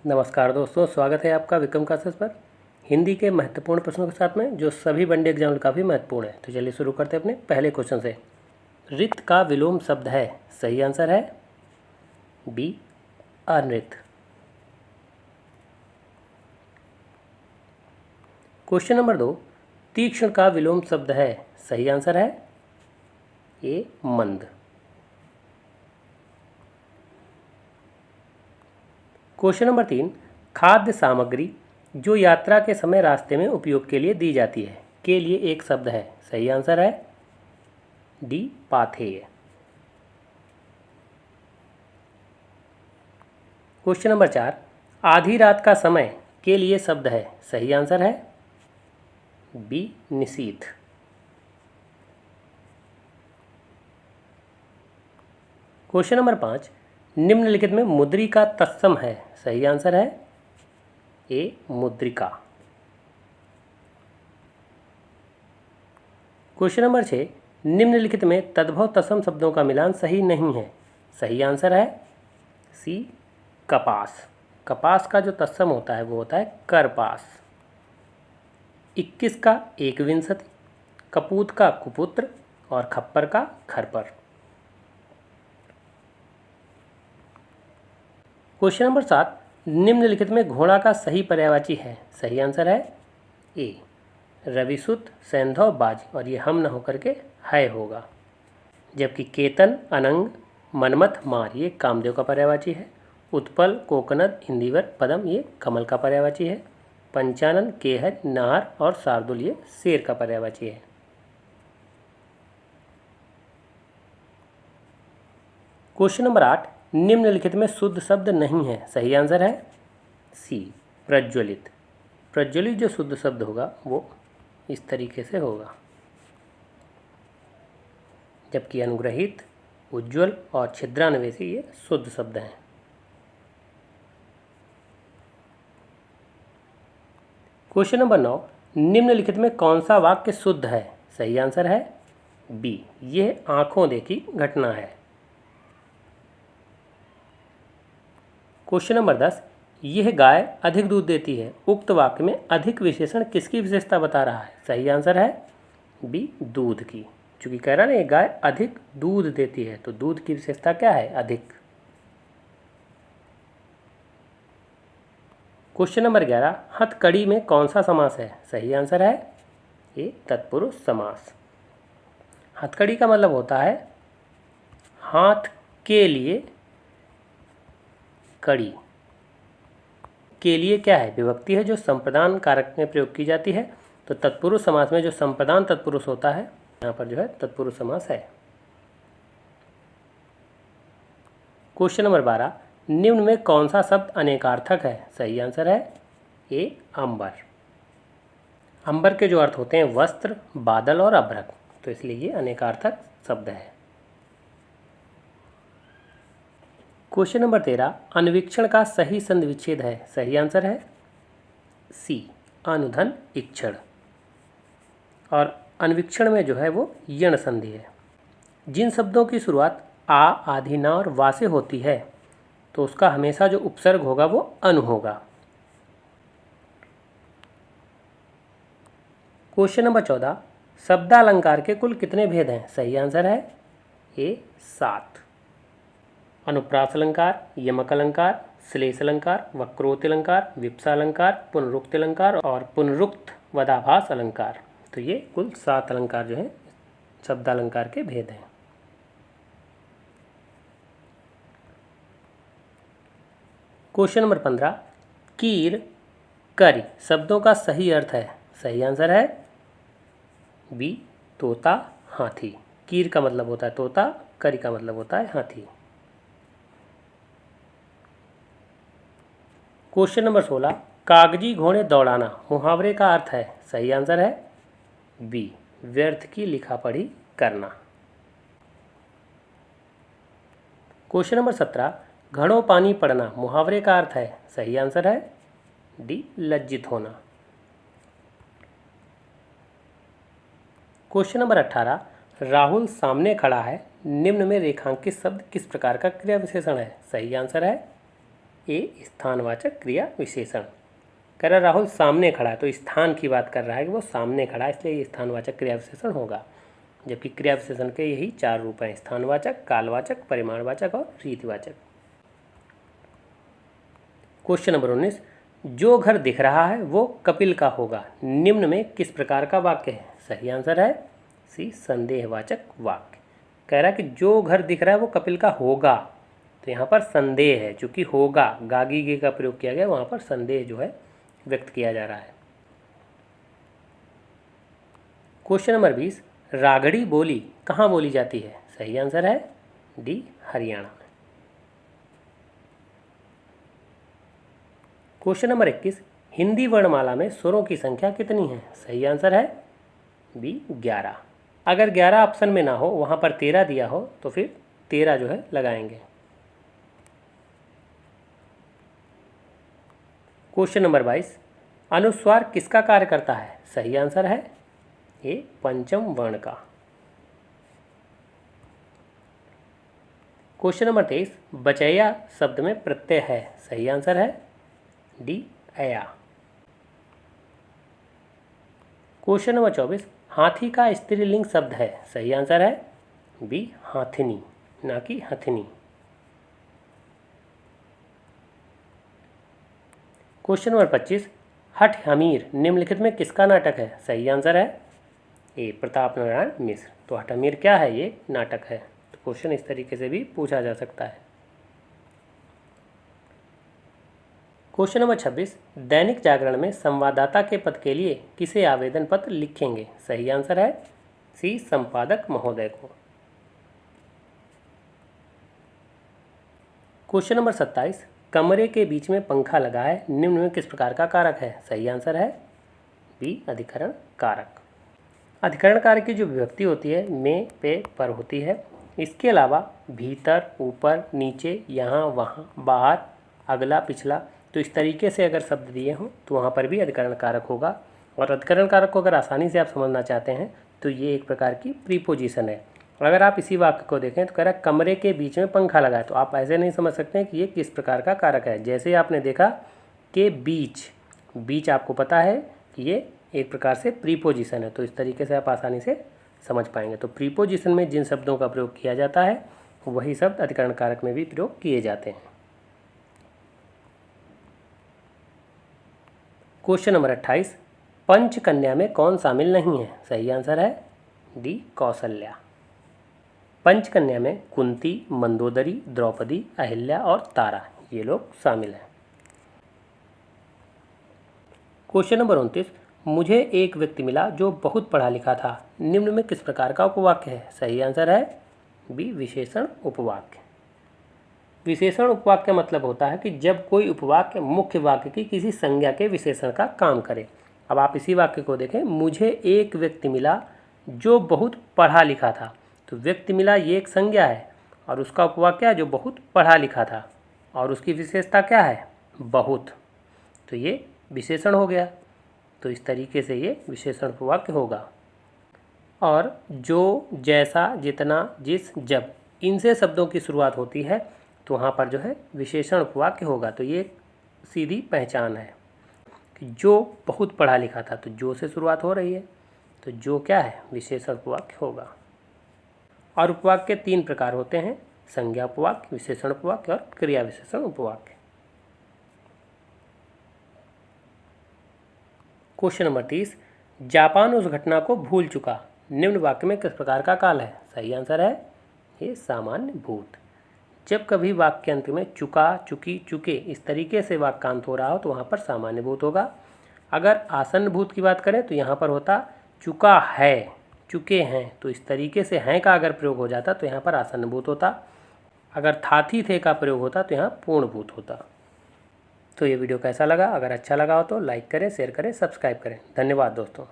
नमस्कार दोस्तों, स्वागत है आपका विक्रम क्लासेस पर। हिंदी के महत्वपूर्ण प्रश्नों के साथ में जो सभी वनडे एग्जाम में काफ़ी महत्वपूर्ण है। तो चलिए शुरू करते हैं अपने पहले क्वेश्चन से। रित का विलोम शब्द है, सही आंसर है बी अनृत। क्वेश्चन नंबर 2, तीक्ष्ण का विलोम शब्द है, सही आंसर है ए मंद। क्वेश्चन नंबर 3, खाद्य सामग्री जो यात्रा के समय रास्ते में उपयोग के लिए दी जाती है के लिए एक शब्द है, सही आंसर है डी पाथेय। क्वेश्चन नंबर 4, आधी रात का समय के लिए शब्द है, सही आंसर है बी निशीथ। क्वेश्चन नंबर 5, निम्नलिखित में मुद्री का तत्सम है, सही आंसर है ए मुद्रिका। क्वेश्चन नंबर 6, निम्नलिखित में तद्भव तत्सम शब्दों का मिलान सही नहीं है, सही आंसर है सी कपास। कपास का जो तत्सम होता है वो होता है करपास। 21 का एकविंशति, कपूत का कुपुत्र और खप्पर का खरपर। क्वेश्चन नंबर 7, निम्नलिखित में घोड़ा का सही पर्यायवाची है, सही आंसर है ए रविसुत सैंधव बाज, और ये हम न होकर के है होगा। जबकि केतन अनंग मनमथ मार ये कामदेव का पर्यायवाची है। उत्पल कोकनद इंदिवर पदम ये कमल का पर्यायवाची है। पंचानन केहर नाहर और शार्दुल ये शेर का पर्यायवाची है। क्वेश्चन नंबर 8, निम्नलिखित में शुद्ध शब्द नहीं है, सही आंसर है सी प्रज्वलित। प्रज्वलित जो शुद्ध शब्द होगा वो इस तरीके से होगा, जबकि अनुग्रहित, उज्ज्वल और छिद्रान्वेषी ये शुद्ध शब्द हैं। क्वेश्चन नंबर 9, निम्नलिखित में कौन सा वाक्य शुद्ध है, सही आंसर है बी यह आंखों देखी घटना है। क्वेश्चन नंबर 10, यह गाय अधिक दूध देती है, उक्त वाक्य में अधिक विशेषण किसकी विशेषता बता रहा है, सही आंसर है बी दूध की। चूंकि कह रहा है ना ये गाय अधिक दूध देती है, तो दूध की विशेषता क्या है, अधिक। क्वेश्चन नंबर 11, हथकड़ी में कौन सा समास है, सही आंसर है ए तत्पुरुष समास। हथकड़ी का मतलब होता है हाथ के लिए कड़ी। के लिए क्या है, विभक्ति है जो संप्रदान कारक में प्रयोग की जाती है। तो तत्पुरुष समास में जो संप्रदान तत्पुरुष होता है, यहाँ पर जो है तत्पुरुष समास है। क्वेश्चन नंबर 12, निम्न में कौन सा शब्द अनेकार्थक है, सही आंसर है ए अंबर। अंबर के जो अर्थ होते हैं वस्त्र, बादल और अभ्रक, तो इसलिए ये अनेकार्थक शब्द है। क्वेश्चन नंबर 13, अनुवीक्षण का सही संधि विच्छेद है, सही आंसर है सी अनुधन इक्षण। और अनुवीक्षण में जो है वो यण संधि है। जिन शब्दों की शुरुआत आ, आधि, ना और वा से होती है तो उसका हमेशा जो उपसर्ग होगा वो अनु होगा। क्वेश्चन नंबर 14, शब्दालंकार के कुल कितने भेद हैं, सही आंसर है ए 7। अनुप्रास अलंकार, यमक अलंकार, श्लेष अलंकार, वक्रोक्ति अलंकार, विप्सा अलंकार, पुनरुक्ति अलंकार और पुनरुक्त वदाभास अलंकार। तो ये कुल 7 अलंकार जो हैं शब्दालंकार के भेद हैं। क्वेश्चन नंबर 15, कीर करी शब्दों का सही अर्थ है, सही आंसर है बी तोता हाथी। कीर का मतलब होता है तोता, करी का मतलब होता है हाथी। क्वेश्चन नंबर 16, कागजी घोड़े दौड़ाना मुहावरे का अर्थ है, सही आंसर है बी व्यर्थ की लिखा पढ़ी करना। क्वेश्चन नंबर 17, घड़ों पानी पड़ना मुहावरे का अर्थ है, सही आंसर है डी लज्जित होना। क्वेश्चन नंबर 18, राहुल सामने खड़ा है, निम्न में रेखांकित शब्द किस प्रकार का क्रिया विशेषण है, सही आंसर है ए स्थानवाचक क्रिया विशेषण। कह रहा राहुल सामने खड़ा है, तो स्थान की बात कर रहा है कि वो सामने खड़ा है, इसलिए ये स्थानवाचक क्रिया विशेषण होगा। जबकि क्रिया विशेषण के यही 4 रूप हैं, स्थानवाचक, कालवाचक, परिमाणवाचक और रीतिवाचक। क्वेश्चन नंबर 19, जो घर दिख रहा है वो कपिल का होगा, निम्न में किस प्रकार का वाक्य है? सही आंसर है सी, संदेहवाचक वाक्य। कह रहा है कि जो घर दिख रहा है वो कपिल का होगा, तो यहाँ पर संदेह है, चूंकि होगा गागी गे का प्रयोग किया गया, वहाँ पर संदेह जो है व्यक्त किया जा रहा है। क्वेश्चन नंबर 20, रागड़ी बोली कहाँ बोली जाती है? सही आंसर है डी, हरियाणा में। क्वेश्चन नंबर 21, हिंदी वर्णमाला में स्वरों की संख्या कितनी है? सही आंसर है बी, 11। अगर 11 ऑप्शन में ना हो, वहाँ पर 13 दिया हो, तो फिर 13 जो है लगाएंगे। क्वेश्चन नंबर 22, अनुस्वार किसका कार्य करता है? सही आंसर है ए, पंचम वर्ण का। क्वेश्चन नंबर 23, बचैया शब्द में प्रत्यय है? सही आंसर है डी, अया। क्वेश्चन नंबर 24, हाथी का स्त्रीलिंग शब्द है? सही आंसर है बी, हाथिनी, ना कि हथिनी। क्वेश्चन नंबर 25, हठ हमीर निम्नलिखित में किसका नाटक है? सही आंसर है ए, प्रताप नारायण मिश्र। तो हठ हमीर क्या है? ये नाटक है। तो क्वेश्चन इस तरीके से भी पूछा जा सकता है। क्वेश्चन नंबर 26, दैनिक जागरण में संवाददाता के पद के लिए किसे आवेदन पत्र लिखेंगे? सही आंसर है सी, संपादक महोदय को। क्वेश्चन नंबर 27, कमरे के बीच में पंखा लगा है, निम्न में किस प्रकार का कारक है? सही आंसर है बी, अधिकरण कारक। अधिकरण कारक की जो विभक्ति होती है में, पे, पर होती है। इसके अलावा भीतर, ऊपर, नीचे, यहाँ, वहाँ, बाहर, अगला, पिछला, तो इस तरीके से अगर शब्द दिए हों तो वहाँ पर भी अधिकरण कारक होगा। और अधिकरण कारक को अगर आसानी से आप समझना चाहते हैं तो ये एक प्रकार की प्रीपोजिशन है। अगर आप इसी वाक्य को देखें तो कह रहा है कमरे के बीच में पंखा लगा है, तो आप ऐसे नहीं समझ सकते हैं कि ये किस प्रकार का कारक है। जैसे आपने देखा कि बीच, बीच आपको पता है कि ये एक प्रकार से प्रीपोजिशन है, तो इस तरीके से आप आसानी से समझ पाएंगे। तो प्रीपोजिशन में जिन शब्दों का प्रयोग किया जाता है वही शब्द अधिकरण कारक में भी प्रयोग किए जाते हैं। क्वेश्चन नंबर 28, पंचकन्या में कौन शामिल नहीं है? सही आंसर है डी, कौशल्या। पंचकन्या में कुंती, मंदोदरी, द्रौपदी, अहिल्या और तारा, ये लोग शामिल हैं। क्वेश्चन नंबर 29, मुझे एक व्यक्ति मिला जो बहुत पढ़ा लिखा था, निम्न में किस प्रकार का उपवाक्य है? सही आंसर है बी, विशेषण उपवाक्य। विशेषण उपवाक्य का मतलब होता है कि जब कोई उपवाक्य मुख्य वाक्य की किसी संज्ञा के विशेषण का काम करे। अब आप इसी वाक्य को देखें, मुझे एक व्यक्ति मिला जो बहुत पढ़ा लिखा था, तो व्यक्ति मिला ये एक संज्ञा है और उसका उपवाक्य जो बहुत पढ़ा लिखा था, और उसकी विशेषता क्या है? बहुत, तो ये विशेषण हो गया। तो इस तरीके से ये विशेषण उपवाक्य होगा। और जो, जैसा, जितना, जिस, जब, इनसे शब्दों की शुरुआत होती है तो वहाँ पर जो है विशेषण उपवाक्य होगा। तो ये सीधी पहचान है कि जो बहुत पढ़ा लिखा था, तो जो से शुरुआत हो रही है, तो जो क्या है? विशेषण उपवाक्य होगा। और उपवाक्य 3 प्रकार होते हैं, संज्ञा उपवाक्य, विशेषण उपवाक्य और क्रिया विशेषण उपवाक्य। क्वेश्चन नंबर 30, जापान उस घटना को भूल चुका, निम्न वाक्य में किस प्रकार का काल है? सही आंसर है ये, सामान्य भूत। जब कभी वाक्यांत में चुका, चुकी, चुके इस तरीके से वाक्यांत हो रहा हो तो वहाँ पर सामान्य भूत होगा। अगर आसन्न भूत की बात करें तो यहाँ पर होता चुका है, चुके हैं, तो इस तरीके से हैं का अगर प्रयोग हो जाता तो यहाँ पर आसन्न भूत होता। अगर थाथी थे का प्रयोग होता तो यहाँ पूर्ण भूत होता। तो ये वीडियो कैसा लगा? अगर अच्छा लगा हो तो लाइक करें, शेयर करें, सब्सक्राइब करें। धन्यवाद दोस्तों।